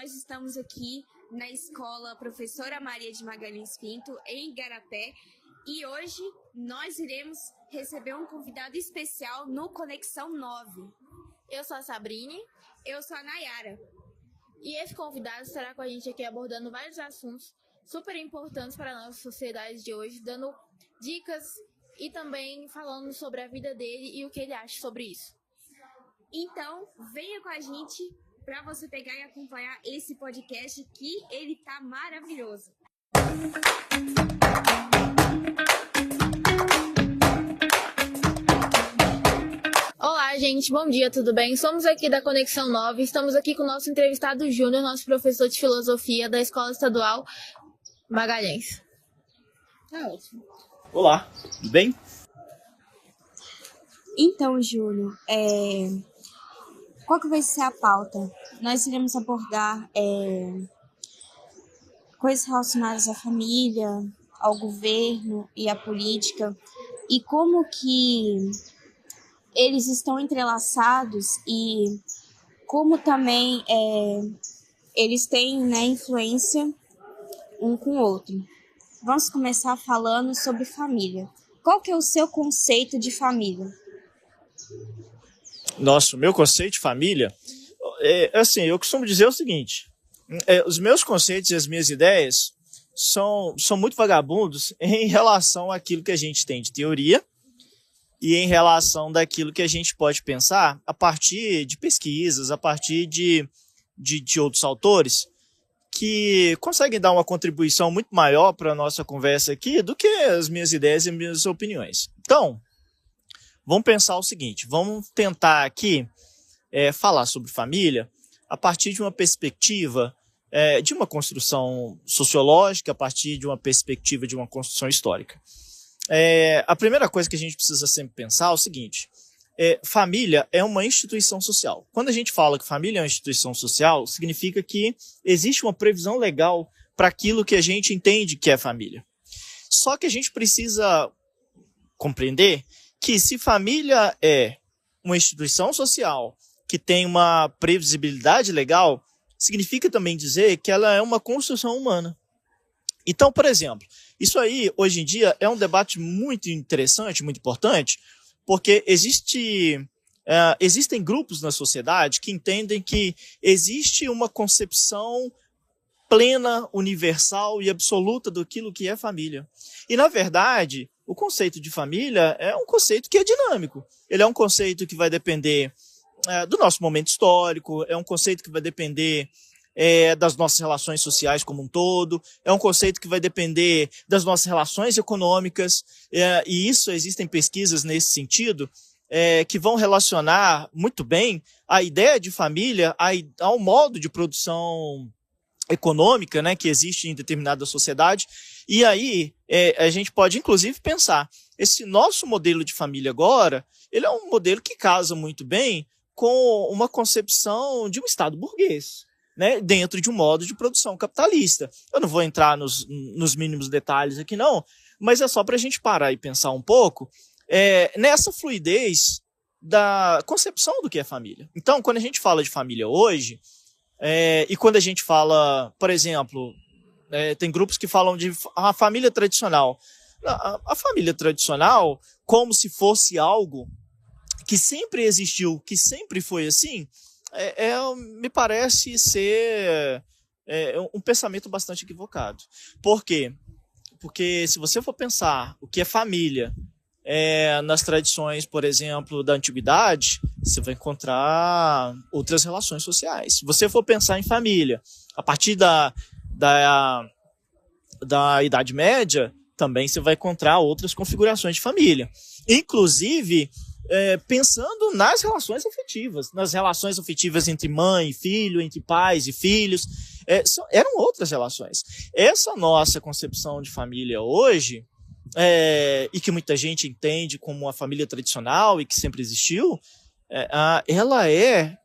nós estamos aqui na escola Professora Maria de Magalhães Pinto, em Igarapé, e hoje nós iremos receber um convidado especial no Conexão 9. Eu sou a Sabrine. Eu sou a Nayara. E esse convidado estará com a gente aqui abordando vários assuntos super importantes para a nossa sociedade de hoje, dando dicas e também falando sobre a vida dele e o que ele acha sobre isso. Então, venha com a gente para você pegar e acompanhar esse podcast que ele tá maravilhoso. Olá, gente, bom dia, tudo bem? Somos aqui da Conexão 9, estamos aqui com o nosso entrevistado Júnior, nosso professor de filosofia da Escola Estadual Magalhães. Tá ótimo. Olá, tudo bem? Então, Júnior, qual que vai ser a pauta? Nós iremos abordar coisas relacionadas à família, ao governo e à política, e como que eles estão entrelaçados e como também eles têm, né, influência um com o outro. Vamos começar falando sobre família. Qual que é o seu conceito de família? Nossa, o meu conceito de família, eu costumo dizer o seguinte, os meus conceitos e as minhas ideias são muito vagabundos em relação àquilo que a gente tem de teoria e em relação daquilo que a gente pode pensar a partir de pesquisas, a partir de outros autores que conseguem dar uma contribuição muito maior para a nossa conversa aqui do que as minhas ideias e as minhas opiniões. Então, vamos pensar o seguinte, vamos tentar aqui falar sobre família a partir de uma perspectiva de uma construção sociológica, a partir de uma perspectiva de uma construção histórica. A primeira coisa que a gente precisa sempre pensar é o seguinte, família é uma instituição social. Quando a gente fala que família é uma instituição social, significa que existe uma previsão legal para aquilo que a gente entende que é família. Só que a gente precisa compreender que se família é uma instituição social que tem uma previsibilidade legal, significa também dizer que ela é uma construção humana. Então, por exemplo, isso aí, hoje em dia, é um debate muito interessante, muito importante, porque existem grupos na sociedade que entendem que existe uma concepção plena, universal e absoluta daquilo que é família. E, na verdade, o conceito de família é um conceito que é dinâmico. Ele é um conceito que vai depender do nosso momento histórico, é um conceito que vai depender das nossas relações sociais como um todo, é um conceito que vai depender das nossas relações econômicas, e existem pesquisas nesse sentido que vão relacionar muito bem a ideia de família ao modo de produção econômica, né, que existe em determinada sociedade. E aí a gente pode inclusive pensar, esse nosso modelo de família agora, ele é um modelo que casa muito bem com uma concepção de um Estado burguês, né, dentro de um modo de produção capitalista. Eu não vou entrar nos mínimos detalhes aqui não, mas é só para a gente parar e pensar um pouco nessa fluidez da concepção do que é família. Então, quando a gente fala de família hoje, e quando a gente fala, por exemplo, tem grupos que falam de a família tradicional. A família tradicional, como se fosse algo que sempre existiu, que sempre foi assim, me parece ser um pensamento bastante equivocado. Por quê? Porque se você for pensar o que é família nas tradições, por exemplo, da antiguidade, você vai encontrar outras relações sociais. Se você for pensar em família a partir da Idade Média, também você vai encontrar outras configurações de família. Inclusive, pensando nas relações afetivas entre mãe e filho, entre pais e filhos, eram outras relações. Essa nossa concepção de família hoje, e que muita gente entende como uma família tradicional e que sempre existiu, ela é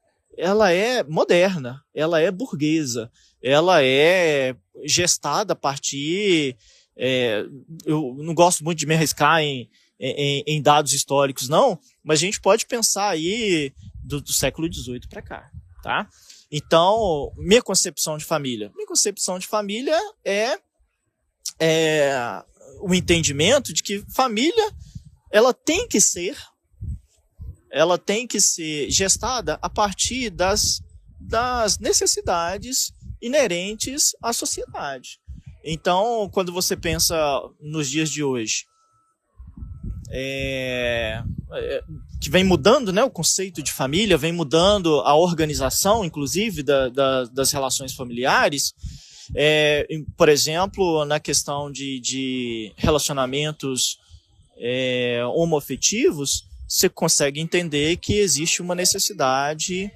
moderna, ela é burguesa, ela é gestada a partir... eu não gosto muito de me arriscar em dados históricos, não, mas a gente pode pensar aí do século XVIII para cá, tá? Então, minha concepção de família é o entendimento de que família ela tem que ser gestada a partir das necessidades inerentes à sociedade. Então, quando você pensa nos dias de hoje, que vem mudando, né, o conceito de família, vem mudando a organização, inclusive, das relações familiares, por exemplo, na questão de relacionamentos homoafetivos, você consegue entender que existe uma necessidade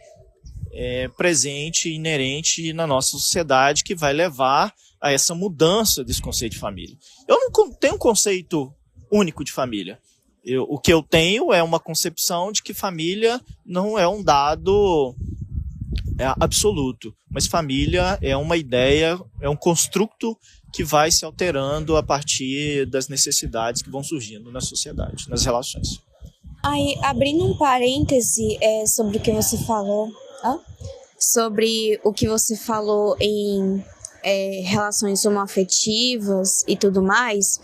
presente, inerente na nossa sociedade, que vai levar a essa mudança desse conceito de família. Eu não tenho um conceito único de família. O que eu tenho é uma concepção de que família não é um dado absoluto, mas família é uma ideia, é um construto que vai se alterando a partir das necessidades que vão surgindo na sociedade, nas relações. Aí, abrindo um parêntese sobre o que você falou, em relações homoafetivas e tudo mais,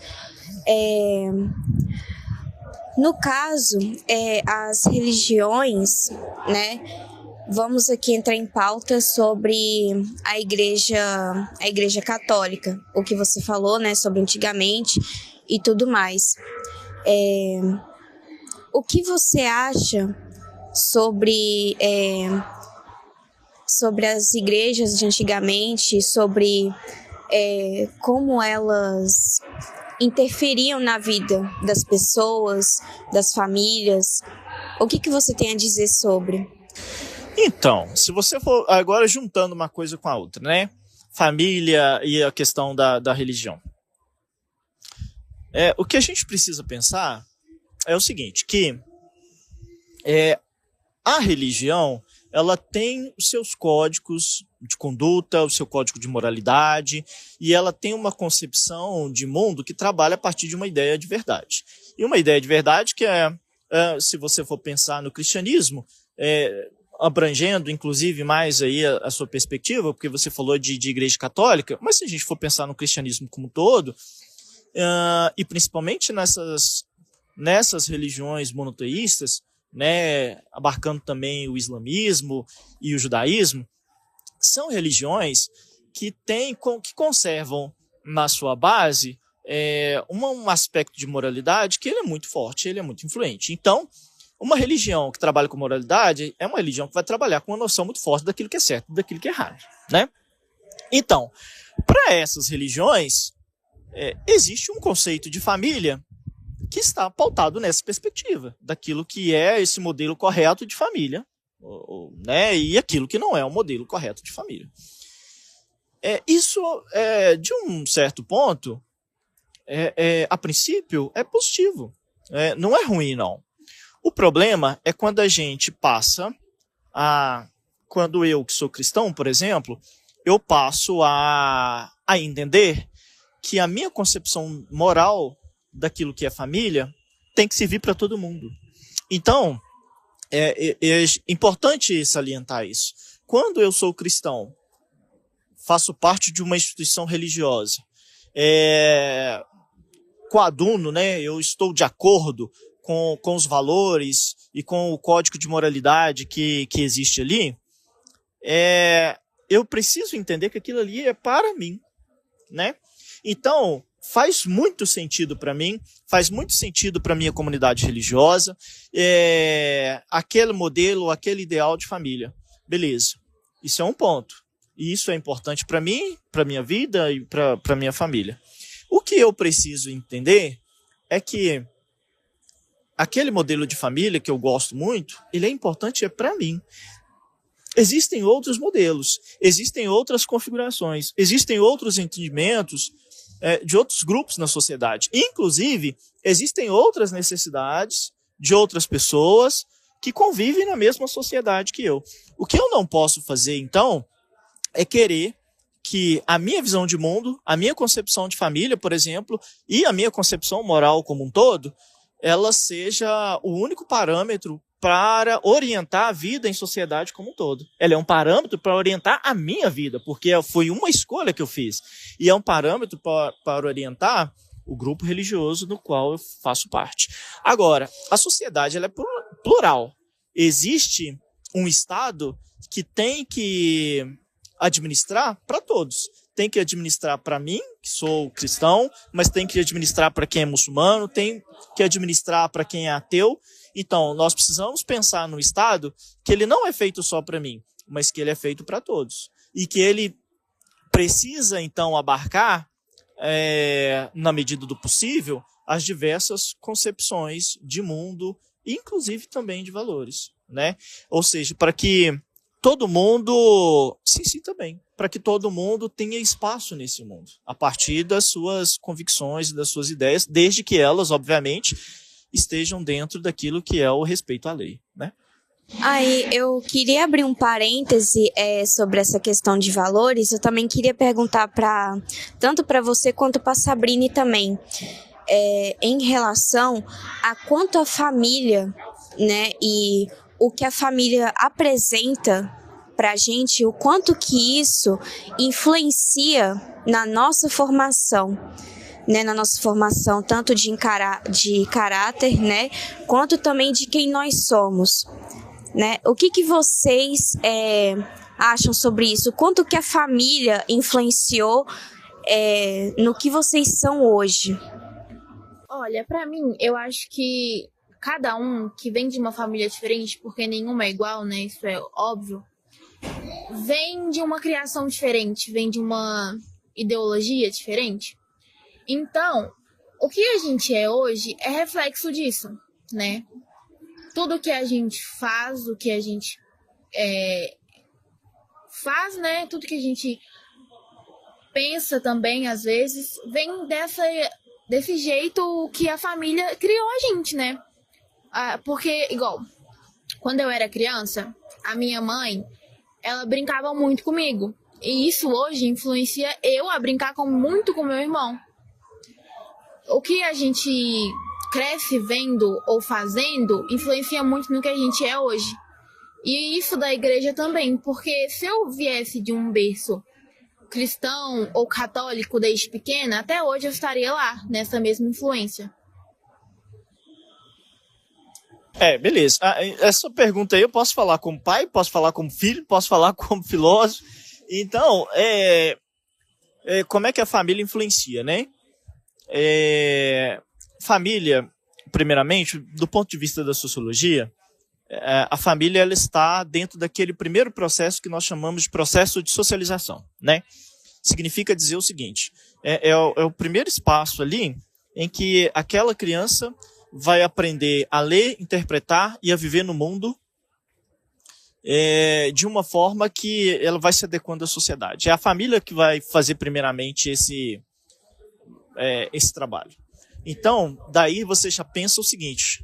no caso, as religiões, né? Vamos aqui entrar em pauta sobre a igreja católica, o que você falou, né, sobre antigamente e tudo mais. O que você acha sobre as igrejas de antigamente, sobre como elas interferiam na vida das pessoas, das famílias? O que você tem a dizer sobre? Então, se você for agora juntando uma coisa com a outra, né? Família e a questão da religião. O que a gente precisa pensar é o seguinte, que a religião, ela tem os seus códigos de conduta, o seu código de moralidade, e ela tem uma concepção de mundo que trabalha a partir de uma ideia de verdade. E uma ideia de verdade que se você for pensar no cristianismo, abrangendo, inclusive, mais aí a sua perspectiva, porque você falou de igreja católica, mas se a gente for pensar no cristianismo como um todo, e principalmente nessas religiões monoteístas, né, abarcando também o islamismo e o judaísmo, são religiões que conservam na sua base um aspecto de moralidade que ele é muito forte, ele é muito influente. Então, uma religião que trabalha com moralidade é uma religião que vai trabalhar com uma noção muito forte daquilo que é certo e daquilo que é errado, né? Então, para essas religiões, existe um conceito de família que está pautado nessa perspectiva, daquilo que é esse modelo correto de família, né, e aquilo que não é o modelo correto de família. Isso, de um certo ponto, a princípio, é positivo. Não é ruim, não. O problema é quando a gente passa quando eu, que sou cristão, por exemplo, eu passo a entender que a minha concepção moral daquilo que é família tem que servir para todo mundo. Então, é importante salientar isso. Quando eu sou cristão, faço parte de uma instituição religiosa, coaduno, né, eu estou de acordo com os valores e com o código de moralidade que existe ali, eu preciso entender que aquilo ali é para mim, né? Então, faz muito sentido para mim, faz muito sentido para a minha comunidade religiosa, aquele modelo, aquele ideal de família. Beleza, isso é um ponto. E isso é importante para mim, para a minha vida e para a minha família. O que eu preciso entender é que aquele modelo de família que eu gosto muito, ele é importante para mim. Existem outros modelos, existem outras configurações, existem outros entendimentos de outros grupos na sociedade. Inclusive, existem outras necessidades de outras pessoas que convivem na mesma sociedade que eu. O que eu não posso fazer, então, é querer que a minha visão de mundo, a minha concepção de família, por exemplo, e a minha concepção moral como um todo, ela seja o único parâmetro para orientar a vida em sociedade como um todo. Ela é um parâmetro para orientar a minha vida, porque foi uma escolha que eu fiz. E é um parâmetro para orientar o grupo religioso do qual eu faço parte. Agora, a sociedade ela é plural. Existe um Estado que tem que administrar para todos. Tem que administrar para mim, que sou cristão, mas tem que administrar para quem é muçulmano, tem que administrar para quem é ateu. Então, nós precisamos pensar no Estado que ele não é feito só para mim, mas que ele é feito para todos. E que ele precisa, então, abarcar, na medida do possível, as diversas concepções de mundo, inclusive também de valores, né? Ou seja, para que todo mundo, sim, também, para que todo mundo tenha espaço nesse mundo, a partir das suas convicções e das suas ideias, desde que elas, obviamente, estejam dentro daquilo que é o respeito à lei, né? Aí, eu queria abrir um parêntese sobre essa questão de valores. Eu também queria perguntar tanto para você quanto para a Sabrine também, em relação a quanto a família, né, e o que a família apresenta para a gente, o quanto que isso influencia na nossa formação, né, na nossa formação tanto de caráter, né, quanto também de quem nós somos, né? O que vocês acham sobre isso? Quanto que a família influenciou no que vocês são hoje? Olha, pra mim, eu acho que cada um que vem de uma família diferente, porque nenhuma é igual, né? Isso é óbvio. Vem de uma criação diferente, vem de uma ideologia diferente. Então, o que a gente é hoje é reflexo disso, né? Tudo que a gente faz, o que a gente faz, né? Tudo que a gente pensa também, às vezes, vem desse jeito que a família criou a gente, né? Porque, igual, quando eu era criança, a minha mãe, ela brincava muito comigo. E isso hoje influencia eu a brincar muito com meu irmão. O que a gente cresce vendo ou fazendo influencia muito no que a gente é hoje. E isso da igreja também, porque se eu viesse de um berço cristão ou católico desde pequena, até hoje eu estaria lá, nessa mesma influência. Beleza. Essa pergunta aí eu posso falar como pai, posso falar como filho, posso falar como filósofo. Então, como é que a família influencia, né? Família, primeiramente, do ponto de vista da sociologia, a família ela está dentro daquele primeiro processo que nós chamamos de processo de socialização, né? Significa dizer o seguinte, é o primeiro espaço ali em que aquela criança vai aprender a ler, interpretar e a viver no mundo de uma forma que ela vai se adequando à sociedade. É a família que vai fazer primeiramente esse trabalho. Então, daí você já pensa o seguinte,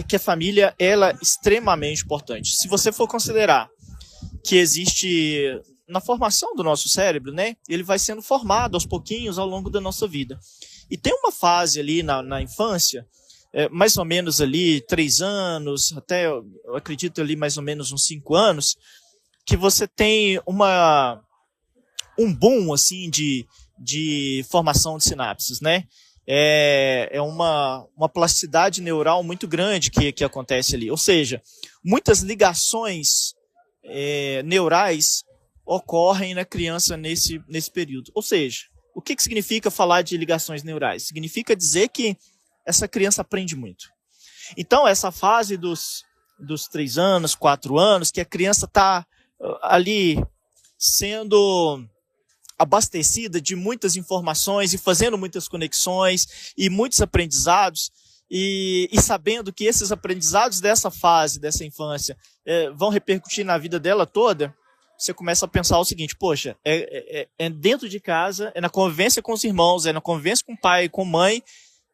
que a família ela é extremamente importante. Se você for considerar que existe na formação do nosso cérebro, né, ele vai sendo formado aos pouquinhos ao longo da nossa vida. E tem uma fase ali na infância, mais ou menos ali 3 anos, até eu acredito ali mais ou menos uns 5 anos, que você tem um boom assim de formação de sinapses, né? Uma plasticidade neural muito grande que acontece ali. Ou seja, muitas ligações neurais ocorrem na criança nesse período. Ou seja, o que significa falar de ligações neurais? Significa dizer que essa criança aprende muito. Então, essa fase dos 3 anos, 4 anos, que a criança está ali sendo abastecida de muitas informações e fazendo muitas conexões e muitos aprendizados e sabendo que esses aprendizados dessa fase, dessa infância, vão repercutir na vida dela toda, você começa a pensar o seguinte, poxa, é dentro de casa, é na convivência com os irmãos, é na convivência com o pai e com a mãe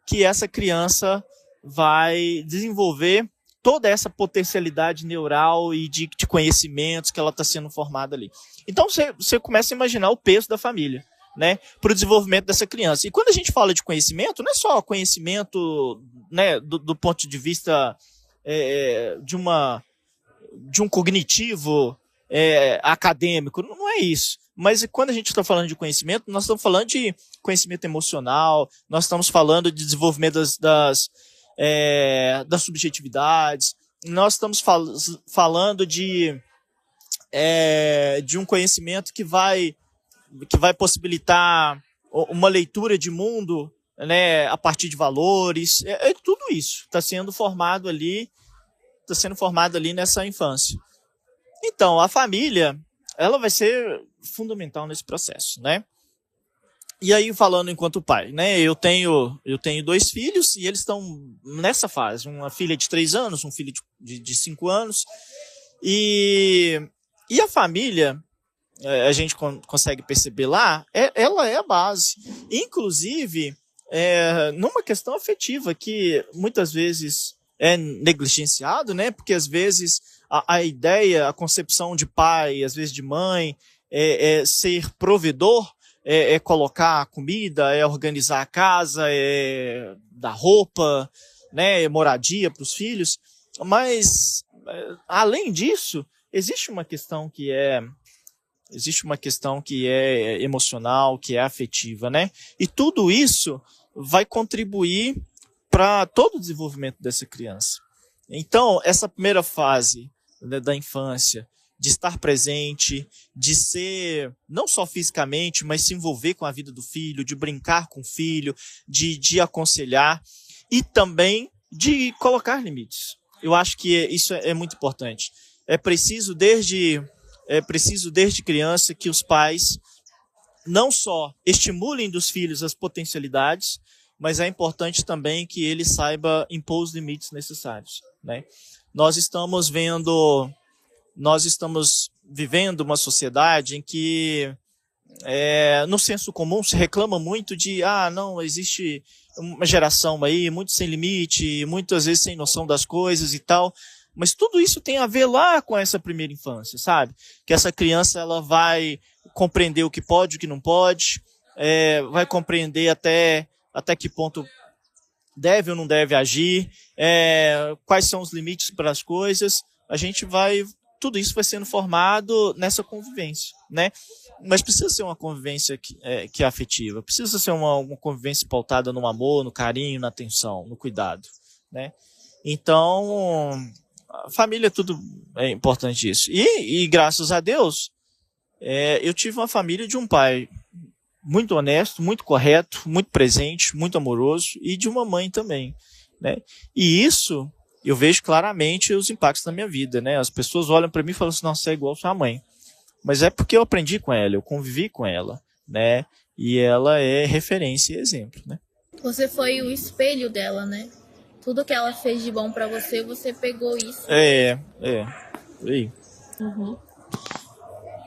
que essa criança vai desenvolver toda essa potencialidade neural e de conhecimentos que ela está sendo formada ali. Então você começa a imaginar o peso da família, né, para o desenvolvimento dessa criança. E quando a gente fala de conhecimento, não é só conhecimento, né, do ponto de vista de um cognitivo acadêmico, não é isso. Mas quando a gente está falando de conhecimento, nós estamos falando de conhecimento emocional, nós estamos falando de desenvolvimento das subjetividades, nós estamos falando de um conhecimento que vai possibilitar uma leitura de mundo, né, a partir de valores. Tudo isso está sendo formado ali nessa infância. Então, a família, ela vai ser fundamental nesse processo, né? E aí, falando enquanto pai, né? Eu tenho 2 filhos e eles estão nessa fase. Uma filha de 3 anos, um filho de 5 anos. E a família, a gente consegue perceber lá, ela é a base. Inclusive, numa questão afetiva, que muitas vezes é negligenciado, né? Porque às vezes a ideia, a concepção de pai, às vezes de mãe, é ser provedor, é colocar comida, é organizar a casa, é dar roupa, né? Moradia para os filhos. Mas, além disso, existe uma questão que é emocional, que é afetiva, né? E tudo isso vai contribuir para todo o desenvolvimento dessa criança. Então, essa primeira fase, né, da infância, de estar presente, de ser, não só fisicamente, mas se envolver com a vida do filho, de brincar com o filho, de aconselhar e também de colocar limites. Eu acho que isso é muito importante. É preciso desde criança que os pais não só estimulem dos filhos as potencialidades, mas é importante também que ele saiba impor os limites necessários, né? Nós estamos vivendo uma sociedade em que, no senso comum, se reclama muito de, não, existe uma geração aí muito sem limite, muitas vezes sem noção das coisas e tal. Mas tudo isso tem a ver lá com essa primeira infância, sabe? Que essa criança ela vai compreender o que pode e o que não pode, vai compreender até que ponto deve ou não deve agir, quais são os limites para as coisas. Tudo isso vai sendo formado nessa convivência, né? Mas precisa ser uma convivência que é afetiva, precisa ser uma convivência pautada no amor, no carinho, na atenção, no cuidado, né? Então, a família, tudo é importante isso. E graças a Deus, eu tive uma família de um pai muito honesto, muito correto, muito presente, muito amoroso, e de uma mãe também, né? E isso, eu vejo claramente os impactos na minha vida, né? As pessoas olham para mim e falam assim, nossa, você é igual a sua mãe. Mas é porque eu aprendi com ela, eu convivi com ela, né? E ela é referência e exemplo, né? Você foi o espelho dela, né? Tudo que ela fez de bom pra você, você pegou isso. Aí. Uhum.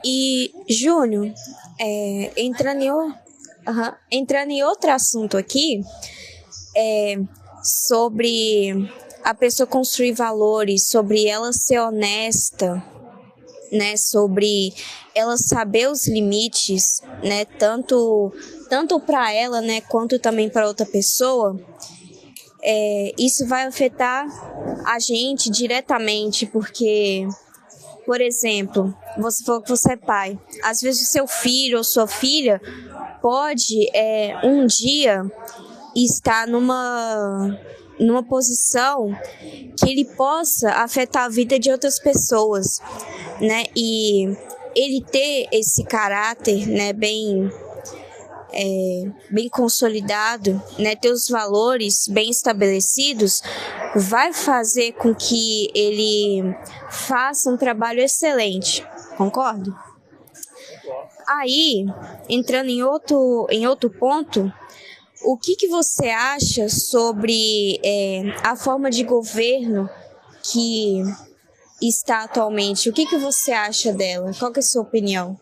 E, Júnior, entrando em outro assunto aqui, sobre a pessoa construir valores, sobre ela ser honesta, né, sobre ela saber os limites, né, tanto para ela, né, quanto também para outra pessoa. Isso vai afetar a gente diretamente, porque, por exemplo, você falou que você é pai. Às vezes o seu filho ou sua filha pode um dia estar numa posição que ele possa afetar a vida de outras pessoas, né? E ele ter esse caráter, né, bem consolidado, né, ter os valores bem estabelecidos, vai fazer com que ele faça um trabalho excelente, concordo? Aí, entrando em outro ponto, o que você acha sobre a forma de governo que está atualmente? O que você acha dela? Qual que é a sua opinião?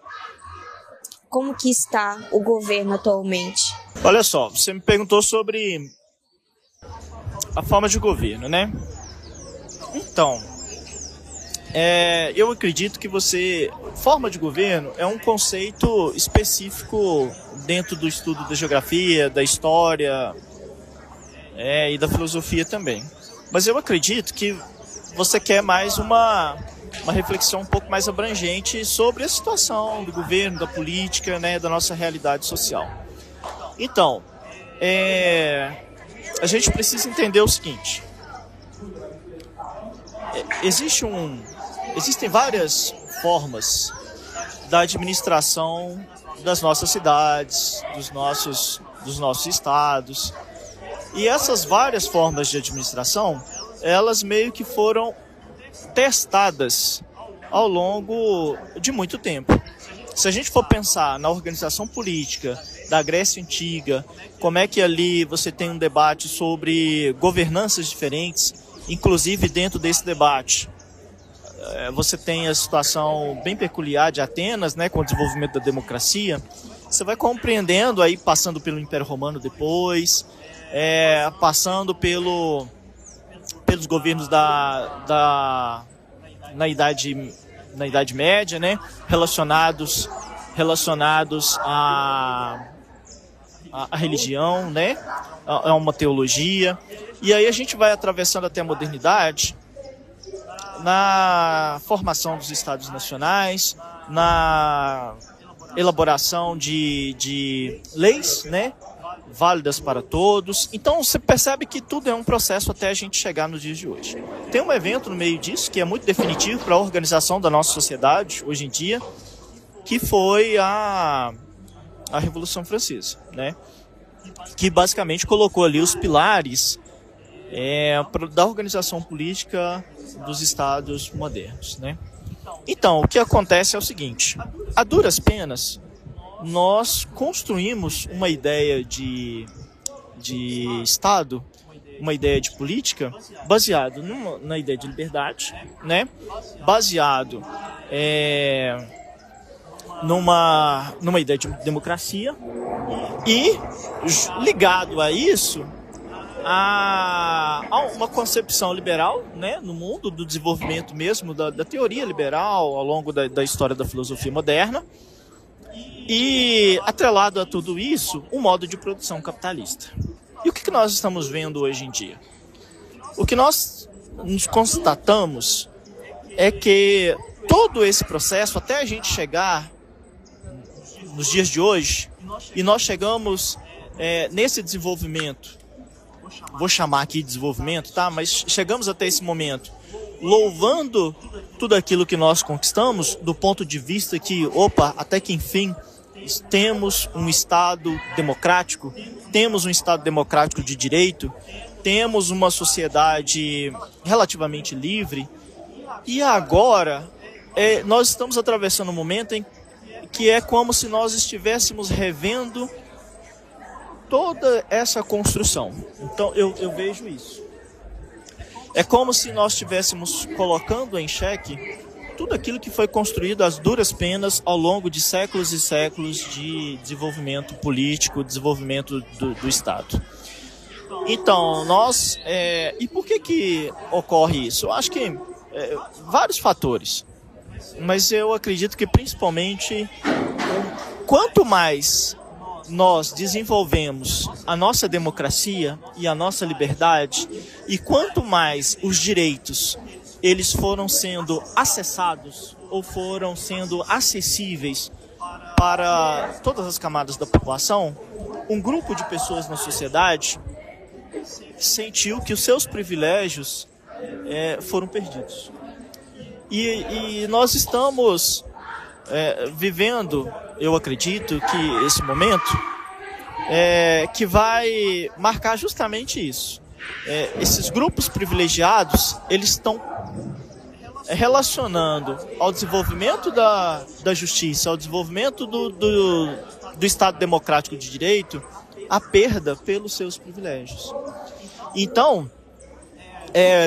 Como que está o governo atualmente? Olha só, você me perguntou sobre a forma de governo, né? Então, eu acredito que forma de governo é um conceito específico dentro do estudo da geografia, da história e da filosofia também. Mas eu acredito que você quer mais uma reflexão um pouco mais abrangente sobre a situação do governo, da política, né, da nossa realidade social. Então, a gente precisa entender o seguinte: existem várias formas da administração das nossas cidades, dos nossos estados. E essas várias formas de administração, elas meio que foram testadas ao longo de muito tempo. Se a gente for pensar na organização política da Grécia Antiga, como é que ali você tem um debate sobre governanças diferentes, inclusive dentro desse debate você tem a situação bem peculiar de Atenas, né, com o desenvolvimento da democracia. Você vai compreendendo aí, passando pelo Império Romano depois, passando pelos governos na Idade Média, né, relacionados à religião, né, a uma teologia. E aí a gente vai atravessando até a modernidade, na formação dos estados nacionais, na elaboração de leis, né, válidas para todos. Então você percebe que tudo é um processo até a gente chegar nos dias de hoje. Tem um evento no meio disso que é muito definitivo para a organização da nossa sociedade hoje em dia, que foi a Revolução Francesa, né, que basicamente colocou ali os pilares da organização política dos estados modernos, né? Então, o que acontece é o seguinte: a duras penas, nós construímos uma ideia de Estado, uma ideia de política, baseado na ideia de liberdade, né? Baseado numa ideia de democracia e ligado a isso há uma concepção liberal, né, no mundo do desenvolvimento mesmo, da teoria liberal ao longo da história da filosofia moderna, e atrelado a tudo isso, um modo de produção capitalista. E o que nós estamos vendo hoje em dia? O que nós nos constatamos é que todo esse processo, até a gente chegar nos dias de hoje, e nós chegamos nesse desenvolvimento, vou chamar aqui de desenvolvimento, tá? Mas chegamos até esse momento louvando tudo aquilo que nós conquistamos, do ponto de vista que, até que enfim, temos um Estado democrático, temos um Estado democrático de direito, temos uma sociedade relativamente livre, e agora nós estamos atravessando um momento em que é como se nós estivéssemos revendo toda essa construção. Então eu vejo isso. É como se nós estivéssemos colocando em xeque tudo aquilo que foi construído às duras penas ao longo de séculos e séculos de desenvolvimento político, desenvolvimento do Estado. Então, e por que ocorre isso? Eu acho que vários fatores, mas eu acredito que principalmente quanto mais nós desenvolvemos a nossa democracia e a nossa liberdade, e quanto mais os direitos eles foram sendo acessados ou foram sendo acessíveis para todas as camadas da população, um grupo de pessoas na sociedade sentiu que os seus privilégios foram perdidos. E nós estamos vivendo, eu acredito que esse momento que vai marcar justamente isso. Esses grupos privilegiados, eles estão relacionando ao desenvolvimento da justiça, ao desenvolvimento do Estado democrático de direito, a perda pelos seus privilégios. Então,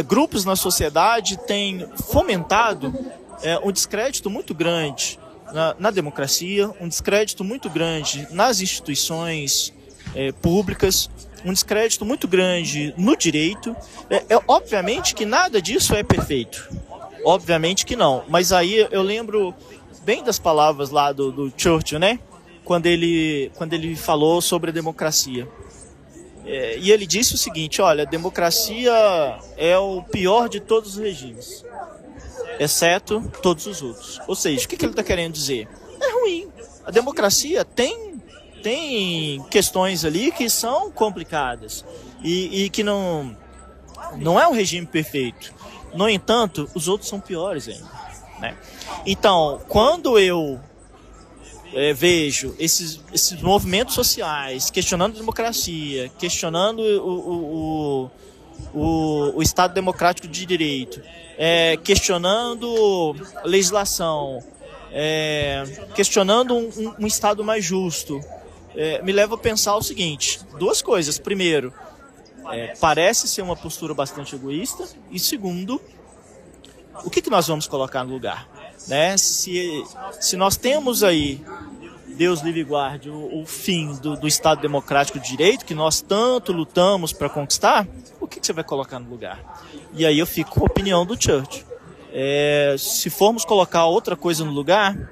grupos na sociedade têm fomentado um descrédito muito grande na democracia, um descrédito muito grande nas instituições públicas, um descrédito muito grande no direito. Obviamente que nada disso é perfeito, obviamente que não, mas aí eu lembro bem das palavras lá do Churchill, né? Quando ele falou sobre a democracia. E ele disse o seguinte: olha, a democracia é o pior de todos os regimes, exceto todos os outros. Ou seja, o que ele está querendo dizer? É ruim. A democracia tem questões ali que são complicadas e que não é um regime perfeito. No entanto, os outros são piores ainda, né? Então, quando eu vejo esses movimentos sociais questionando a democracia, questionando o Estado democrático de direito, questionando legislação, questionando um Estado mais justo, me leva a pensar o seguinte: duas coisas. Primeiro, parece ser uma postura bastante egoísta, e segundo, o que nós vamos colocar no lugar? Né? Se nós temos aí, Deus livre e guarde, o fim do Estado democrático de direito, que nós tanto lutamos para conquistar, o que você vai colocar no lugar? E aí eu fico com a opinião do Churchill. Se formos colocar outra coisa no lugar,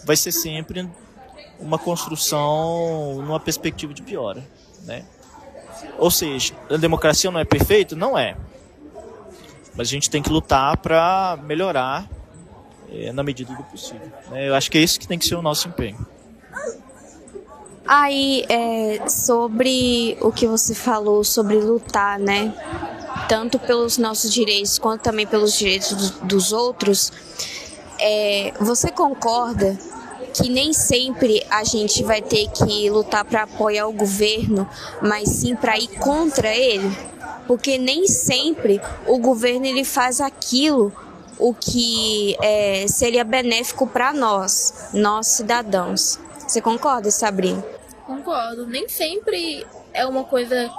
vai ser sempre uma construção numa perspectiva de piora, né? Ou seja, a democracia não é perfeita? Não é. Mas a gente tem que lutar para melhorar na medida do possível, né? Eu acho que é isso que tem que ser o nosso empenho. Aí, sobre o que você falou sobre lutar, né? Tanto pelos nossos direitos quanto também pelos direitos dos outros, você concorda que nem sempre a gente vai ter que lutar para apoiar o governo, mas sim para ir contra ele? Porque nem sempre o governo ele faz aquilo o que seria benéfico para nós cidadãos. Você concorda, Sabrina? Concordo. Nem sempre é uma coisa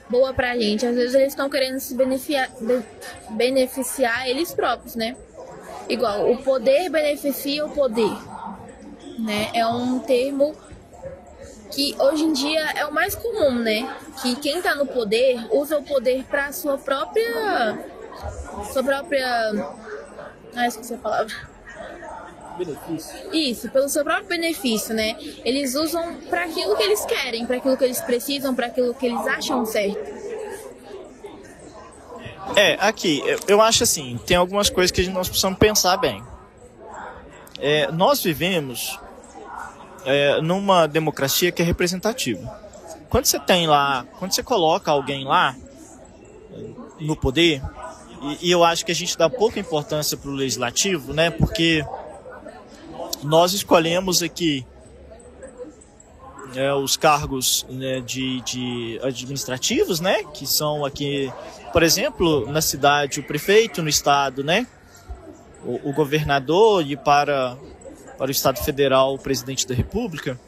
boa pra gente. Às vezes eles estão querendo se beneficiar eles próprios, né? Igual, o poder beneficia o poder, né? É um termo que hoje em dia é o mais comum, né? Que quem tá no poder usa o poder pra sua própria... esqueci a palavra. Benefício. Isso, pelo seu próprio benefício, né? Eles usam para aquilo que eles querem, para aquilo que eles precisam, para aquilo que eles acham certo. Aqui, eu acho assim, tem algumas coisas que nós precisamos pensar bem. Nós vivemos numa democracia que é representativa. Quando você coloca alguém lá no poder, e eu acho que a gente dá pouca importância para o legislativo, né? Porque nós escolhemos aqui os cargos, né, de administrativos, né, que são aqui, por exemplo, na cidade o prefeito, no estado, né, o governador, e para o Estado Federal o presidente da República.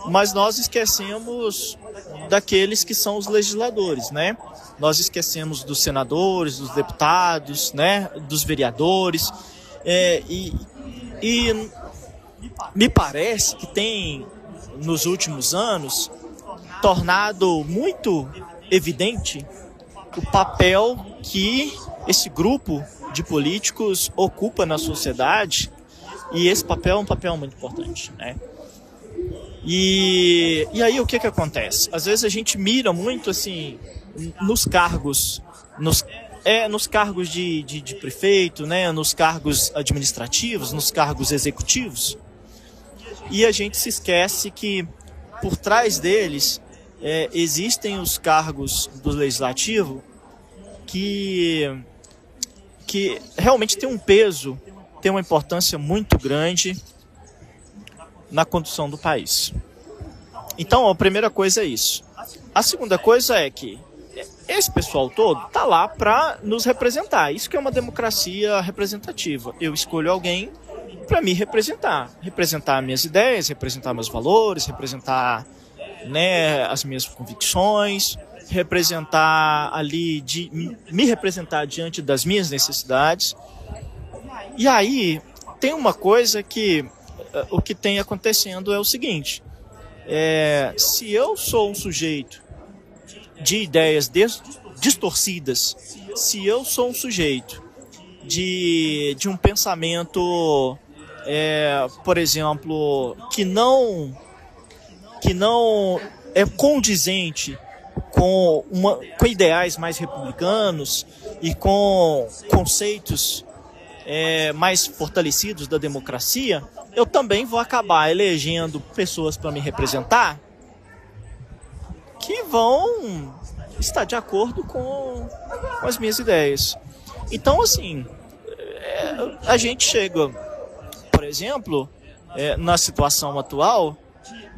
Mas nós esquecemos daqueles que são os legisladores, né? Nós esquecemos dos senadores, dos deputados, né, dos vereadores, e me parece que tem, nos últimos anos, tornado muito evidente o papel que esse grupo de políticos ocupa na sociedade, e esse papel é um papel muito importante, né? E aí o que acontece? Às vezes a gente mira muito assim nos cargos, nos cargos de prefeito, né, nos cargos administrativos, nos cargos executivos, e a gente se esquece que por trás deles existem os cargos do legislativo que realmente tem um peso, tem uma importância muito grande na condução do país. Então, a primeira coisa é isso. A segunda coisa é que esse pessoal todo está lá para nos representar. Isso que é uma democracia representativa. Eu escolho alguém para me representar. Representar minhas ideias, representar meus valores, representar, né, as minhas convicções, representar ali, me representar diante das minhas necessidades. E aí, tem uma coisa que o que tem acontecendo é o seguinte: se eu sou um sujeito de ideias distorcidas, se eu sou um sujeito de um pensamento, por exemplo, que não é condizente com ideais mais republicanos e com conceitos mais fortalecidos da democracia, eu também vou acabar elegendo pessoas para me representar que vão estar de acordo com as minhas ideias. Então, assim, a gente chega, por exemplo, na situação atual,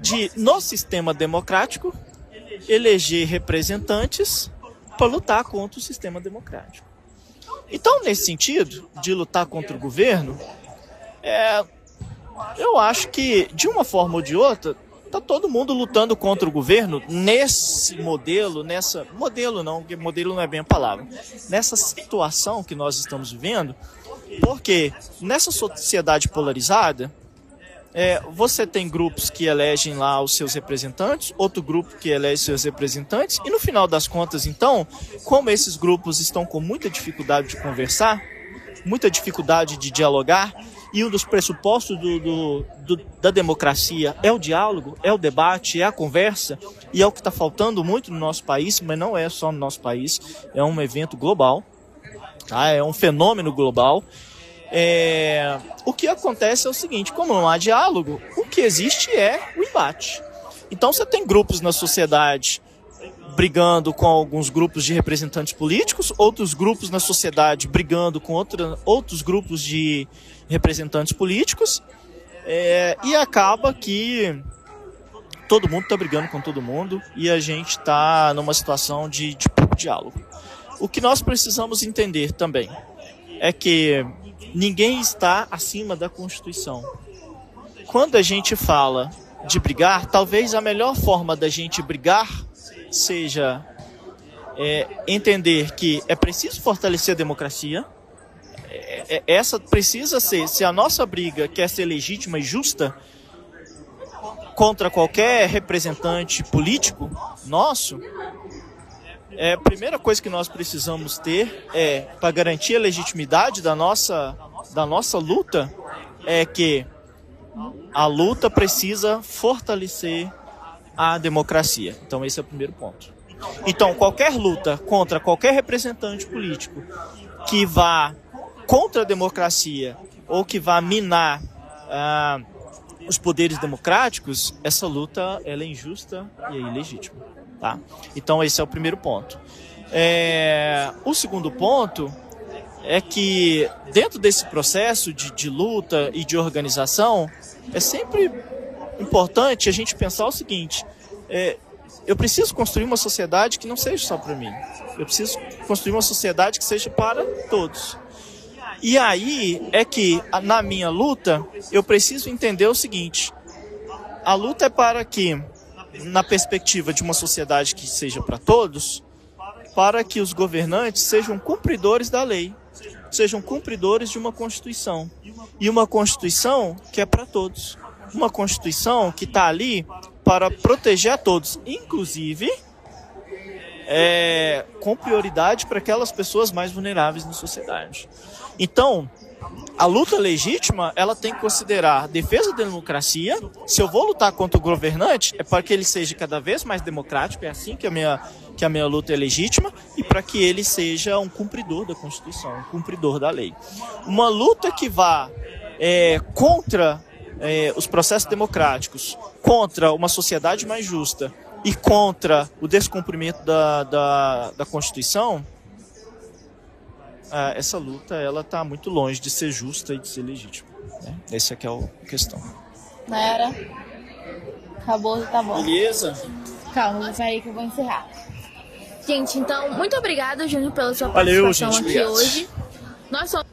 de, no sistema democrático, eleger representantes para lutar contra o sistema democrático. Então, nesse sentido, de lutar contra o governo, eu acho que, de uma forma ou de outra, está todo mundo lutando contra o governo nesse modelo, modelo não, porque modelo não é bem a palavra, nessa situação que nós estamos vivendo, porque nessa sociedade polarizada, você tem grupos que elegem lá os seus representantes, outro grupo que elege seus representantes, e no final das contas, então, como esses grupos estão com muita dificuldade de conversar, muita dificuldade de dialogar, e um dos pressupostos da democracia é o diálogo, é o debate, é a conversa, e é o que está faltando muito no nosso país, mas não é só no nosso país, é um evento global, tá? É um fenômeno global. O que acontece é o seguinte: como não há diálogo, o que existe é o embate. Então você tem grupos na sociedade brigando com alguns grupos de representantes políticos, outros grupos na sociedade brigando com outros grupos de representantes políticos, e acaba que todo mundo está brigando com todo mundo e a gente está numa situação de pouco diálogo. O que nós precisamos entender também é que ninguém está acima da Constituição. Quando a gente fala de brigar, talvez a melhor forma da gente brigar seja entender que é preciso fortalecer a democracia. Essa precisa ser, se a nossa briga quer ser legítima e justa contra qualquer representante político nosso, a primeira coisa que nós precisamos ter para garantir a legitimidade da nossa luta, é que a luta precisa fortalecer a democracia. Então esse é o primeiro ponto. Então qualquer luta contra qualquer representante político que vá contra a democracia ou que vá minar os poderes democráticos, essa luta ela é injusta e é ilegítima. Tá? Então esse é o primeiro ponto. O segundo ponto é que dentro desse processo de luta e de organização, é sempre importante a gente pensar o seguinte: eu preciso construir uma sociedade que não seja só para mim. Eu preciso construir uma sociedade que seja para todos. E aí é que, na minha luta, eu preciso entender o seguinte: a luta é para que, na perspectiva de uma sociedade que seja para todos, para que os governantes sejam cumpridores da lei, sejam cumpridores de uma Constituição. E uma Constituição que é para todos. Uma Constituição que está ali para proteger a todos, inclusive com prioridade para aquelas pessoas mais vulneráveis na sociedade. Então, a luta legítima, ela tem que considerar a defesa da democracia. Se eu vou lutar contra o governante, é para que ele seja cada vez mais democrático, é assim que a minha luta é legítima, e para que ele seja um cumpridor da Constituição, um cumpridor da lei. Uma luta que vá contra os processos democráticos, contra uma sociedade mais justa e contra o descumprimento da Constituição, essa luta ela está muito longe de ser justa e de ser legítima. Né? Essa é a questão. Nara, acabou, tá bom. Beleza? Calma, vai aí que eu vou encerrar. Gente, então, muito obrigada, Júnior, pela sua Valeu, participação gente, aqui obrigado. hoje. Nós somos